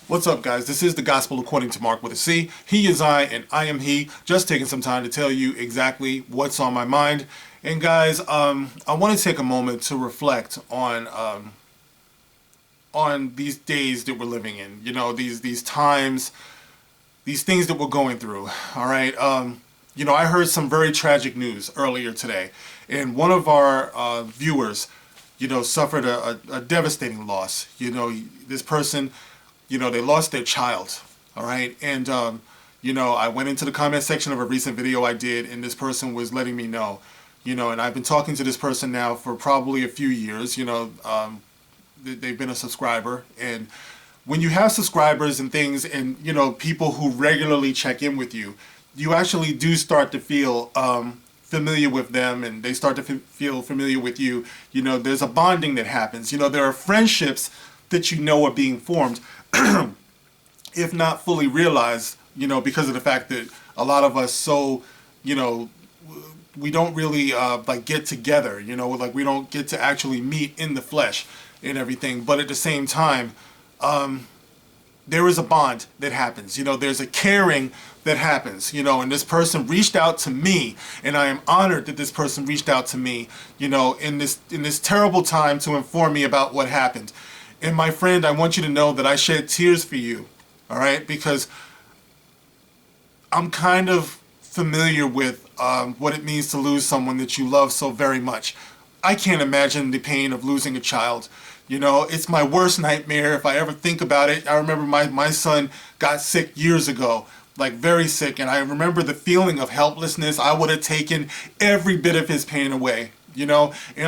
What's up, guys? This is the Gospel According to Mark with a C. He is I, and I am he. Just taking some time to tell you exactly what's on my mind. And guys, I want to take a moment to reflect on these days that we're living in. You know, these times, these things that we're going through. All right. I heard some very tragic news earlier today, and one of our viewers, suffered a devastating loss. This person, they lost their child. All right. And, I went into the comment section of a recent video I did, and this person was letting me know, and I've been talking to this person now for probably a few years. They've been a subscriber. And when you have subscribers and things and, people who regularly check in with you, you actually do start to feel familiar with them, and they start to feel familiar with you. There's a bonding that happens. There are friendships that are being formed, if not fully realized, because of the fact that a lot of us we don't really get together, we don't get to actually meet in the flesh and everything. But at the same time, there is a bond that happens. There's a caring that happens, and this person reached out to me, and I am honored that this person reached out to me, in this terrible time to inform me about what happened. And my friend, I want you to know that I shed tears for you, all right? Because I'm kind of familiar with what it means to lose someone that you love so very much. I can't imagine the pain of losing a child. It's my worst nightmare if I ever think about it. I remember my son got sick years ago, like very sick, and I remember the feeling of helplessness. I would have taken every bit of his pain away, and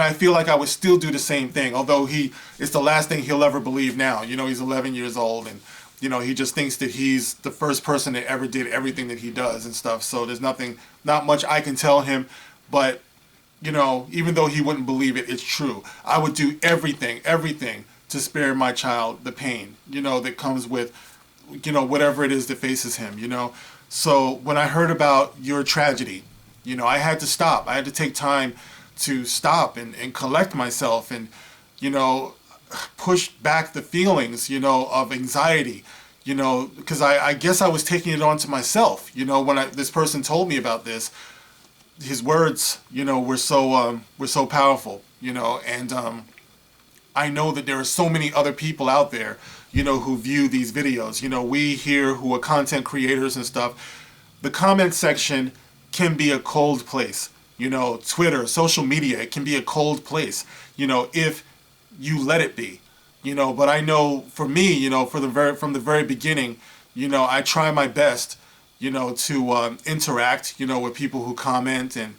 I feel like I would still do the same thing, although it's the last thing he'll ever believe now. He's 11 years old, and he just thinks that he's the first person that ever did everything that he does and stuff. So there's not much I can tell him, but even though he wouldn't believe it, it's true. I would do everything to spare my child the pain, that comes with, whatever it is that faces him, So when I heard about your tragedy, I had to stop. I had to take time to stop and collect myself and, push back the feelings, of anxiety, because I guess I was taking it on to myself, when this person told me about this. His words, were so powerful, and I know that there are so many other people out there, who view these videos. We here who are content creators and stuff, the comment section can be a cold place. Twitter, social media, it can be a cold place, if you let it be, but I know for me, from the very beginning, I try my best to interact, with people who comment, and,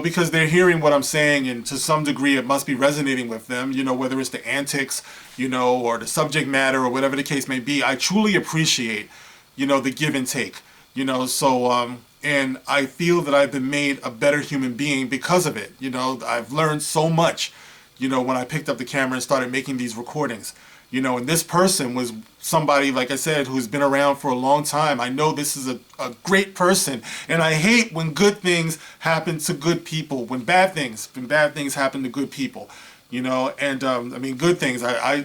because they're hearing what I'm saying, and to some degree it must be resonating with them, whether it's the antics, or the subject matter, or whatever the case may be. I truly appreciate, the give and take, and I feel that I've been made a better human being because of it. I've learned so much, when I picked up the camera and started making these recordings. And this person was somebody, like I said, who's been around for a long time. I know this is a great person, and I hate when good things happen to good people, when bad things happen to good people, and good things.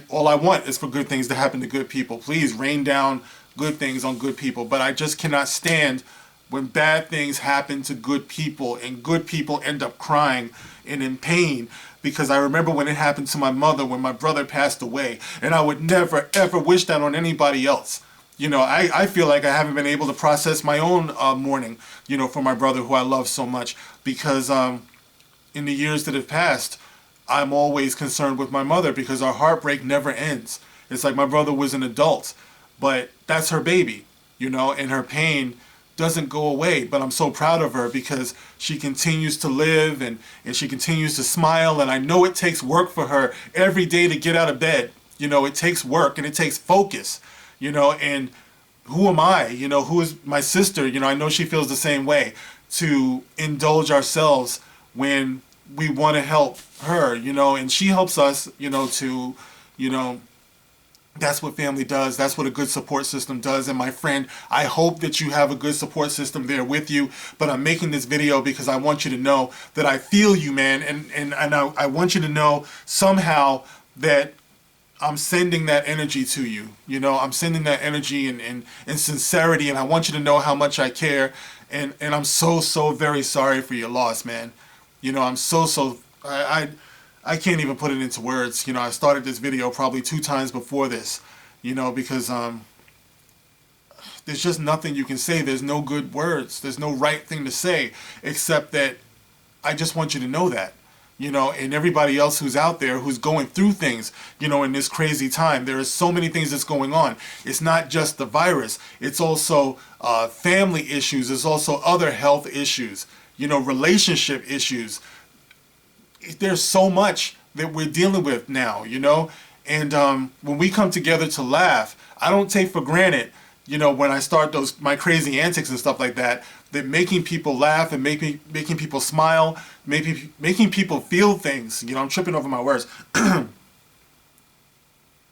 All I want is for good things to happen to good people. Please rain down good things on good people, but I just cannot stand when bad things happen to good people and good people end up crying and in pain. Because I remember when it happened to my mother when my brother passed away, and I would never ever wish that on anybody else. I feel like I haven't been able to process my own mourning, for my brother who I love so much, because in the years that have passed, I'm always concerned with my mother because our heartbreak never ends. It's like my brother was an adult, but that's her baby, and her pain doesn't go away. But I'm so proud of her because she continues to live, and she continues to smile, and I know it takes work for her every day to get out of bed. It takes work and it takes focus, and who am I, who is my sister, I know she feels the same way, to indulge ourselves when we want to help her, and she helps us, to, that's what family does. That's what a good support system does. And my friend, I hope that you have a good support system there with you. But I'm making this video because I want you to know that I feel you, man. And I want you to know somehow that I'm sending that energy to you. You know, I'm sending that energy and sincerity, and I want you to know how much I care. And I'm so, so very sorry for your loss, man. You know, I'm so, so, I can't even put it into words. You know, I started this video probably 2 times before this, you know, because, there's just nothing you can say. There's no good words. There's no right thing to say, except that I just want you to know that, you know, and everybody else who's out there who's going through things, you know, in this crazy time. There are so many things that's going on. It's not just the virus. It's also family issues. It's also other health issues, you know, relationship issues. There's so much that we're dealing with now, you know, and when we come together to laugh, I don't take for granted, you know, when I start my crazy antics and stuff like that, that making people laugh and making people smile, making people feel things. You know, I'm tripping over my words.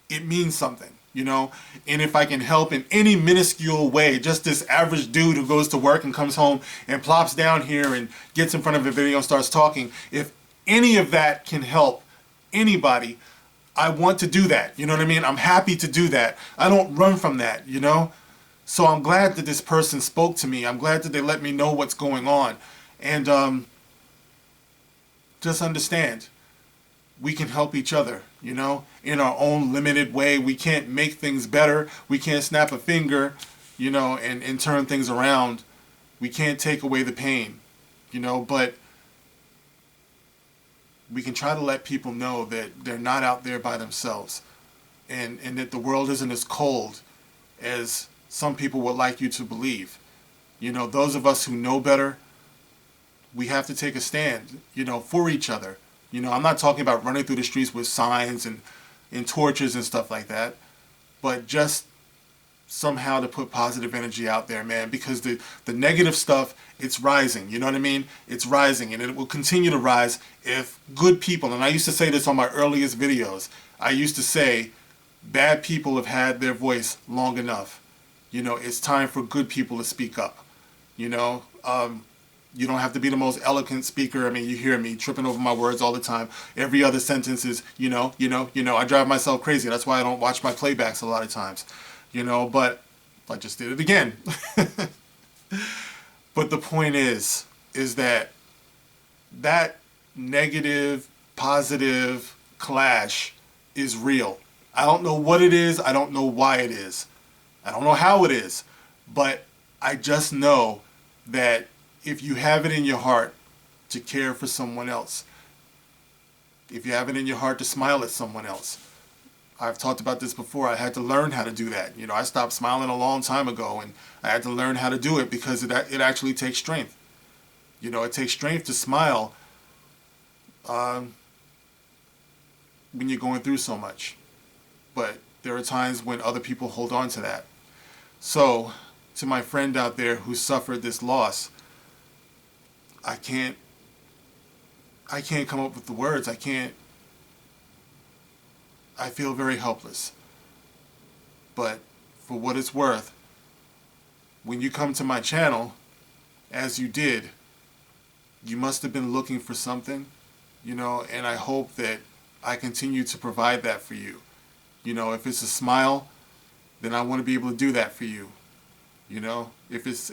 It means something, you know. And if I can help in any minuscule way, just this average dude who goes to work and comes home and plops down here and gets in front of a video and starts talking, if any of that can help anybody, I want to do that. You know what I mean? I'm happy to do that. I don't run from that, you know. So I'm glad that this person spoke to me. I'm glad that they let me know what's going on. And just understand, we can help each other, you know, in our own limited way. We can't make things better. We can't snap a finger, you know, and turn things around. We can't take away the pain, you know, but we can try to let people know that they're not out there by themselves, and that the world isn't as cold as some people would like you to believe. You know, those of us who know better, we have to take a stand, you know, for each other. You know, I'm not talking about running through the streets with signs and torches and stuff like that, but just somehow to put positive energy out there, man, because the negative stuff, it's rising, you know what I mean? It's rising, and it will continue to rise if good people, and I used to say this on my earliest videos, I used to say, bad people have had their voice long enough. You know, it's time for good people to speak up. You know, you don't have to be the most eloquent speaker. I mean, you hear me tripping over my words all the time. Every other sentence is, you know. I drive myself crazy. That's why I don't watch my playbacks a lot of times. You know, but I just did it again. But the point is that negative, positive clash is real. I don't know what it is. I don't know why it is. I don't know how it is. But I just know that if you have it in your heart to care for someone else, if you have it in your heart to smile at someone else, I've talked about this before. I had to learn how to do that. You know, I stopped smiling a long time ago, and I had to learn how to do it because it actually takes strength. You know, it takes strength to smile when you're going through so much. But there are times when other people hold on to that. So, to my friend out there who suffered this loss, I can't come up with the words. I feel very helpless. But for what it's worth, when you come to my channel, as you did, you must have been looking for something, you know, and I hope that I continue to provide that for you. You know, if it's a smile, then I want to be able to do that for you. You know, if it's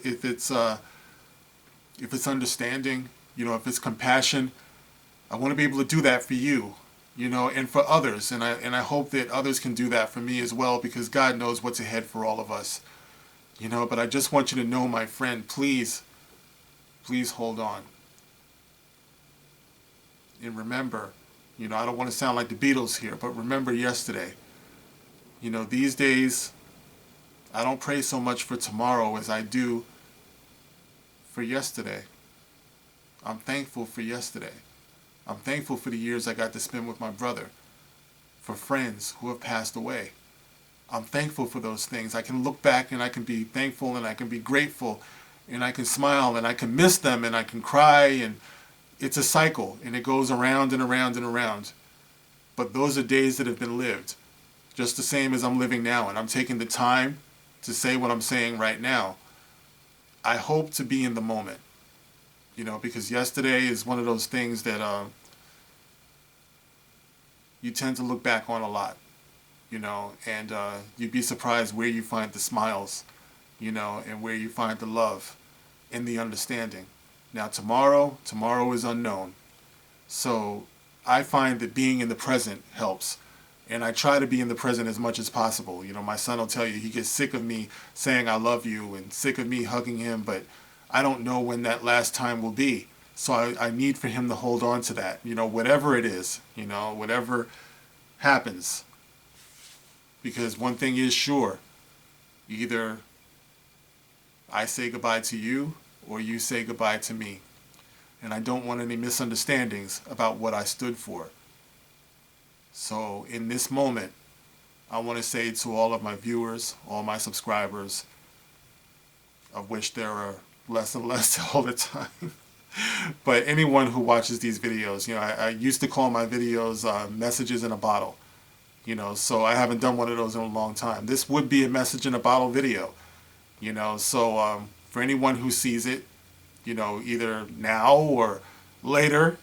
understanding, you know, if it's compassion, I want to be able to do that for you. You know, and for others, and I hope that others can do that for me as well, because God knows what's ahead for all of us. You know, but I just want you to know, my friend, please hold on. And remember, you know, I don't want to sound like the Beatles here, but remember yesterday. You know, these days, I don't pray so much for tomorrow as I do for yesterday. I'm thankful for yesterday. I'm thankful for the years I got to spend with my brother, for friends who have passed away. I'm thankful for those things. I can look back and I can be thankful and I can be grateful and I can smile and I can miss them and I can cry, and it's a cycle and it goes around and around and around. But those are days that have been lived, just the same as I'm living now, and I'm taking the time to say what I'm saying right now. I hope to be in the moment. You know, because yesterday is one of those things that you tend to look back on a lot. and you'd be surprised where you find the smiles, and where you find the love and the understanding. Now tomorrow is unknown. So I find that being in the present helps. And I try to be in the present as much as possible. My son will tell you he gets sick of me saying I love you and sick of me hugging him, but I don't know when that last time will be. So I need for him to hold on to that, whatever it is, whatever happens. Because one thing is sure, either I say goodbye to you or you say goodbye to me. And I don't want any misunderstandings about what I stood for. So in this moment, I want to say to all of my viewers, all my subscribers, of which there are less and less all the time, but anyone who watches these videos, I used to call my videos messages in a bottle, so I haven't done one of those in a long time. This would be a message in a bottle video, so for anyone who sees it, either now or later,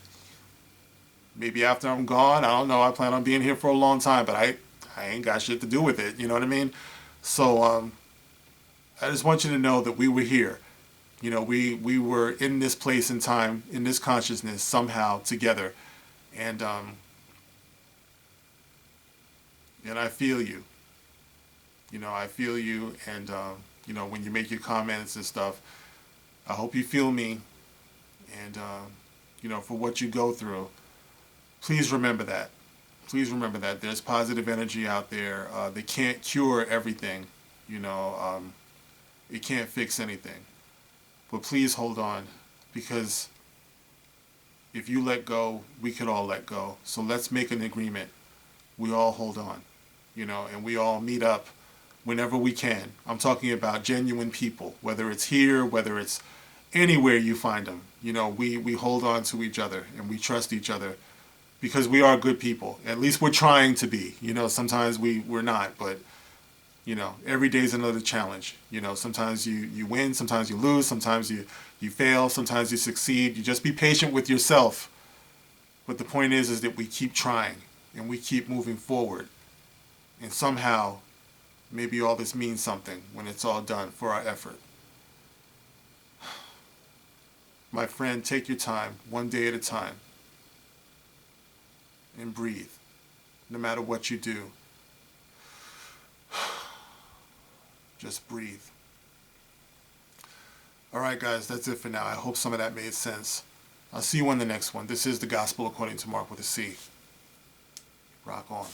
maybe after I'm gone, I don't know, I plan on being here for a long time, but I ain't got shit to do with it, you know what I mean? So I just want you to know that we were here. We were in this place and time, in this consciousness somehow together. And I feel you. I feel you, and when you make your comments and stuff, I hope you feel me, and for what you go through. Please remember that. Please remember that there's positive energy out there. They can't cure everything, it can't fix anything. But please hold on, because if you let go, we could all let go. So let's make an agreement. We all hold on, and we all meet up whenever we can. I'm talking about genuine people, whether it's here, whether it's anywhere you find them. We hold on to each other and we trust each other because we are good people. At least we're trying to be. Sometimes we're not, but every day's another challenge. Sometimes you win, sometimes you lose, sometimes you fail, sometimes you succeed. You just be patient with yourself. But the point is that we keep trying and we keep moving forward. And somehow, maybe all this means something when it's all done for our effort. My friend, take your time, one day at a time, and breathe, no matter what you do. Just breathe. All right, guys, that's it for now. I hope some of that made sense. I'll see you on the next one. This is The Gospel According to Mark with a C. Rock on.